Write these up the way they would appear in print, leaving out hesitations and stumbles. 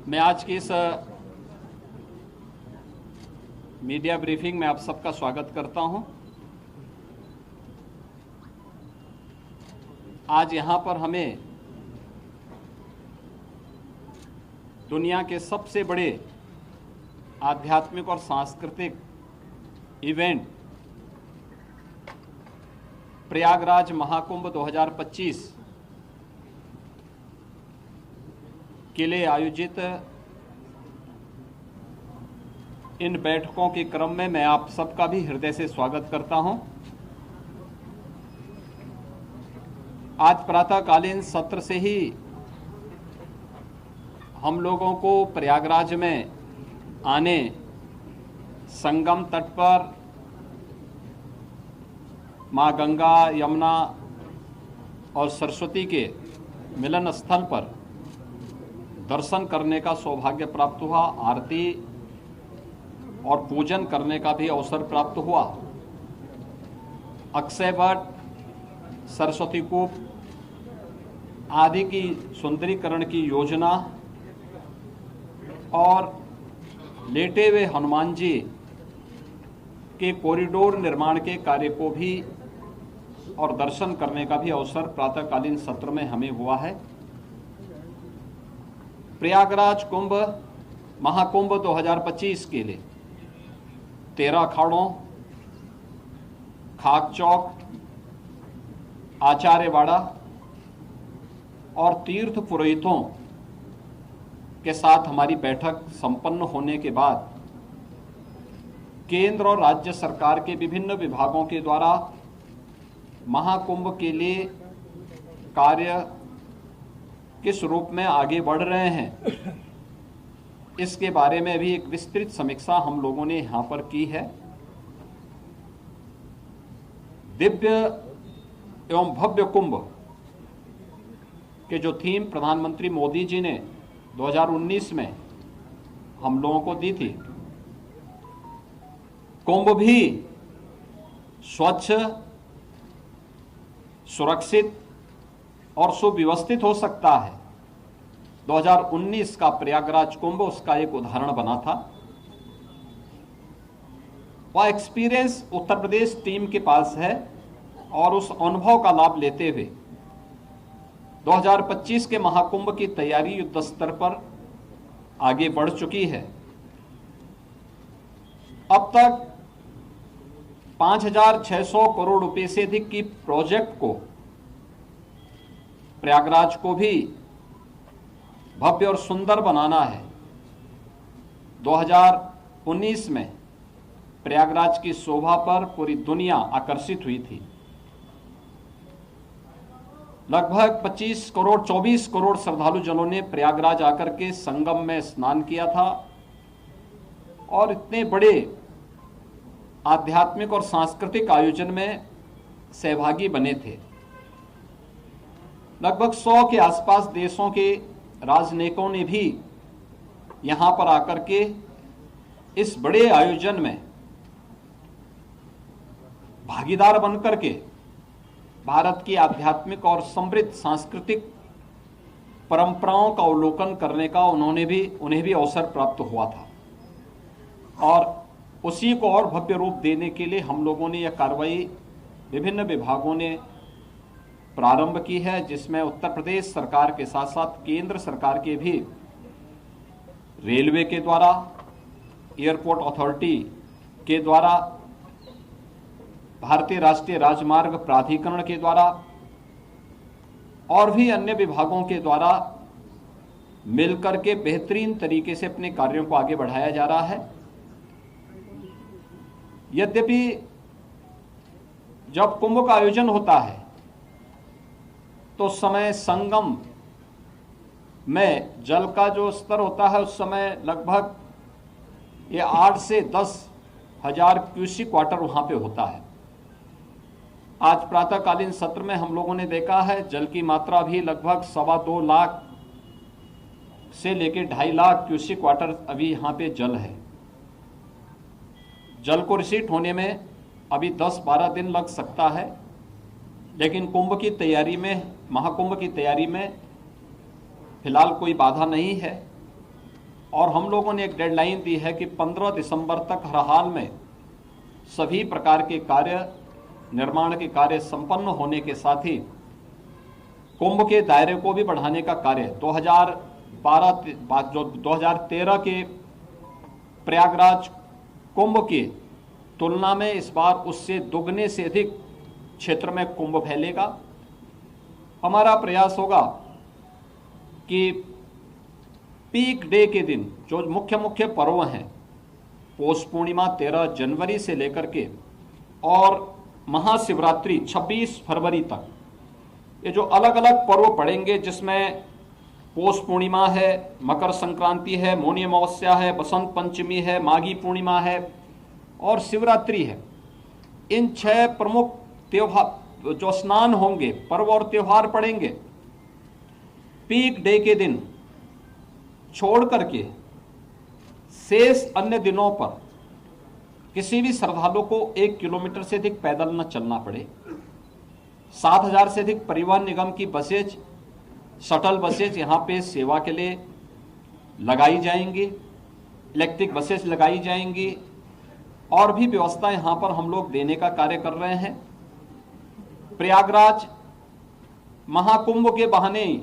मैं आज की इस मीडिया ब्रीफिंग में आप सबका स्वागत करता हूं। आज यहां पर हमें दुनिया के सबसे बड़े आध्यात्मिक और सांस्कृतिक इवेंट प्रयागराज महाकुंभ 2025 के लिए आयोजित इन बैठकों के क्रम में मैं आप सबका भी हृदय से स्वागत करता हूं। आज प्रातःकालीन सत्र से ही हम लोगों को प्रयागराज में आने, संगम तट पर मां गंगा, यमुना और सरस्वती के मिलन स्थल पर दर्शन करने का सौभाग्य प्राप्त हुआ। आरती और पूजन करने का भी अवसर प्राप्त हुआ। अक्षय वट, सरस्वती कूप आदि की सुंदरीकरण की योजना और लेटे हुए हनुमान जी के कॉरिडोर निर्माण के कार्य को भी और दर्शन करने का भी अवसर प्रातःकालीन सत्र में हमें हुआ है। प्रयागराज कुंभ महाकुंभ 2025 के लिए 13 अखाड़ों, खाक चौक, आचार्यवाड़ा और तीर्थ पुरोहितों के साथ हमारी बैठक संपन्न होने के बाद केंद्र और राज्य सरकार के विभिन्न विभागों के द्वारा महाकुंभ के लिए कार्य किस रूप में आगे बढ़ रहे हैं, इसके बारे में भी एक विस्तृत समीक्षा हम लोगों ने यहां पर की है। दिव्य एवं भव्य कुंभ के जो थीम प्रधानमंत्री मोदी जी ने 2019 में हम लोगों को दी थी, कुंभ भी स्वच्छ, सुरक्षित और सुव्यवस्थित हो सकता है। 2019 का प्रयागराज कुंभ उसका एक उदाहरण बना था। वह एक्सपीरियंस उत्तर प्रदेश टीम के पास है और उस अनुभव का लाभ लेते हुए 2025 के महाकुंभ की तैयारी युद्ध स्तर पर आगे बढ़ चुकी है। अब तक 5,600 करोड़ रुपए से अधिक की प्रोजेक्ट को, प्रयागराज को भी भव्य और सुंदर बनाना है। 2019 में प्रयागराज की शोभा पर पूरी दुनिया आकर्षित हुई थी। लगभग 24 करोड़ श्रद्धालु जनों ने प्रयागराज आकर के संगम में स्नान किया था और इतने बड़े आध्यात्मिक और सांस्कृतिक आयोजन में सहभागी बने थे। लगभग 100 के आसपास देशों के राजनयिकों ने भी यहां पर आकर के इस बड़े आयोजन में भागीदार बनकर के भारत की आध्यात्मिक और समृद्ध सांस्कृतिक परंपराओं का अवलोकन करने का उन्हें भी अवसर प्राप्त हुआ था। और उसी को और भव्य रूप देने के लिए हम लोगों ने यह कार्रवाई विभिन्न विभागों ने प्रारंभ की है, जिसमें उत्तर प्रदेश सरकार के साथ साथ केंद्र सरकार के भी रेलवे के द्वारा, एयरपोर्ट अथॉरिटी के द्वारा, भारतीय राष्ट्रीय राजमार्ग प्राधिकरण के द्वारा और भी अन्य विभागों के द्वारा मिलकर के बेहतरीन तरीके से अपने कार्यों को आगे बढ़ाया जा रहा है। यद्यपि जब कुंभ का आयोजन होता है तो उस समय संगम में जल का जो स्तर होता है उस समय लगभग ये 8 से 10 हजार क्यूसिक वाटर वहां पे होता है। आज प्रातःकालीन सत्र में हम लोगों ने देखा है जल की मात्रा भी लगभग 2.25 लाख से लेकर 2.5 लाख क्यूसिक वाटर अभी यहाँ पे जल है। जल को रिसीट होने में अभी 10-12 दिन लग सकता है, लेकिन कुंभ की तैयारी में, महाकुंभ की तैयारी में फिलहाल कोई बाधा नहीं है। और हम लोगों ने एक डेडलाइन दी है कि 15 दिसंबर तक हर हाल में सभी प्रकार के कार्य, निर्माण के कार्य संपन्न होने के साथ ही कुंभ के दायरे को भी बढ़ाने का कार्य 2013 के प्रयागराज कुंभ की तुलना में इस बार उससे दुगने से अधिक क्षेत्र में कुंभ फैलेगा। हमारा प्रयास होगा कि पीक डे के दिन जो मुख्य मुख्य पर्व हैं, पौष पूर्णिमा 13 जनवरी से लेकर के और महाशिवरात्रि 26 फरवरी तक, ये जो अलग अलग पर्व पड़ेंगे, जिसमें पौष पूर्णिमा है, मकर संक्रांति है, मौनी अमावस्या है, बसंत पंचमी है, माघी पूर्णिमा है और शिवरात्रि है। इन 6 प्रमुख त्योहार जो स्नान होंगे, पर्व और त्योहार पड़ेंगे, पीक डे के दिन छोड़ करके शेष अन्य दिनों पर किसी भी श्रद्धालु को 1 किलोमीटर से अधिक पैदल न चलना पड़े। 7000 से अधिक परिवहन निगम की बसेज, शटल बसेज यहाँ पे सेवा के लिए लगाई जाएंगी, इलेक्ट्रिक बसेज लगाई जाएंगी और भी व्यवस्था यहाँ पर हम लोग देने का कार्य कर रहे हैं। प्रयागराज महाकुंभ के बहाने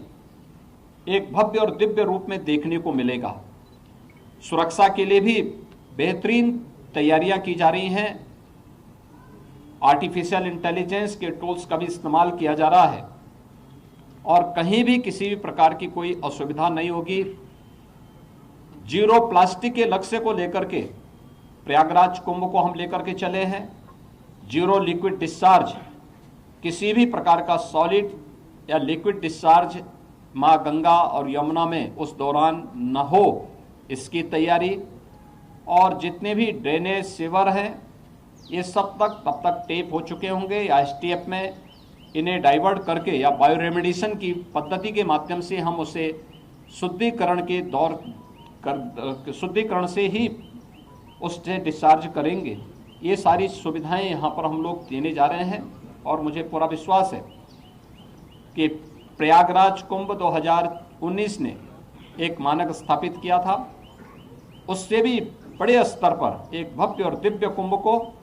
एक भव्य और दिव्य रूप में देखने को मिलेगा। सुरक्षा के लिए भी बेहतरीन तैयारियां की जा रही हैं। आर्टिफिशियल इंटेलिजेंस के टूल्स का भी इस्तेमाल किया जा रहा है और कहीं भी किसी भी प्रकार की कोई असुविधा नहीं होगी। जीरो प्लास्टिक के लक्ष्य को लेकर के प्रयागराज कुंभ को हम लेकर के चले हैं। जीरो लिक्विड डिस्चार्ज, किसी भी प्रकार का सॉलिड या लिक्विड डिस्चार्ज मां गंगा और यमुना में उस दौरान न हो, इसकी तैयारी। और जितने भी ड्रेनेज सीवर हैं, ये सब तब तक टेप हो चुके होंगे या एसटीएफ में इन्हें डाइवर्ट करके या बायोरेमेडिएशन की पद्धति के माध्यम से हम उसे शुद्धिकरण से ही उससे डिस्चार्ज करेंगे। ये सारी सुविधाएं यहाँ पर हम लोग देने जा रहे हैं और मुझे पूरा विश्वास है कि प्रयागराज कुंभ 2019 ने एक मानक स्थापित किया था, उससे भी बड़े स्तर पर एक भव्य और दिव्य कुंभ को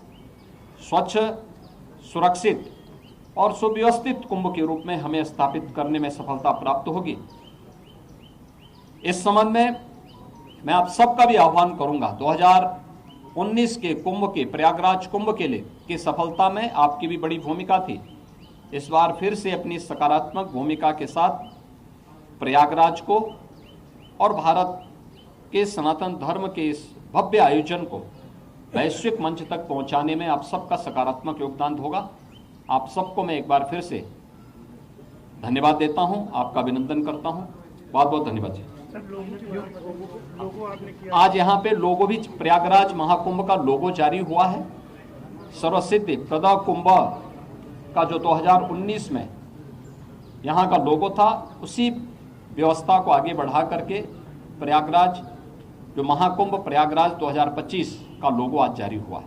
स्वच्छ, सुरक्षित और सुव्यवस्थित कुंभ के रूप में हमें स्थापित करने में सफलता प्राप्त होगी। इस संबंध में मैं आप सबका भी आह्वान करूंगा, 2019 के कुंभ के, प्रयागराज कुंभ के लिए की सफलता में आपकी भी बड़ी भूमिका थी। इस बार फिर से अपनी सकारात्मक भूमिका के साथ प्रयागराज को और भारत के सनातन धर्म के इस भव्य आयोजन को वैश्विक मंच तक पहुंचाने में आप सबका सकारात्मक योगदान होगा। आप सबको मैं एक बार फिर से धन्यवाद देता हूं, आपका अभिनंदन करता हूं। बहुत बहुत धन्यवाद जी। आज यहाँ पे लोगो भी, प्रयागराज महाकुंभ का लोगो जारी हुआ है। सर्वसिद्धि प्रदा कुंभ का जो 2019 में यहाँ का लोगो था, उसी व्यवस्था को आगे बढ़ा करके प्रयागराज जो महाकुंभ प्रयागराज 2025 का लोगो आज जारी हुआ है।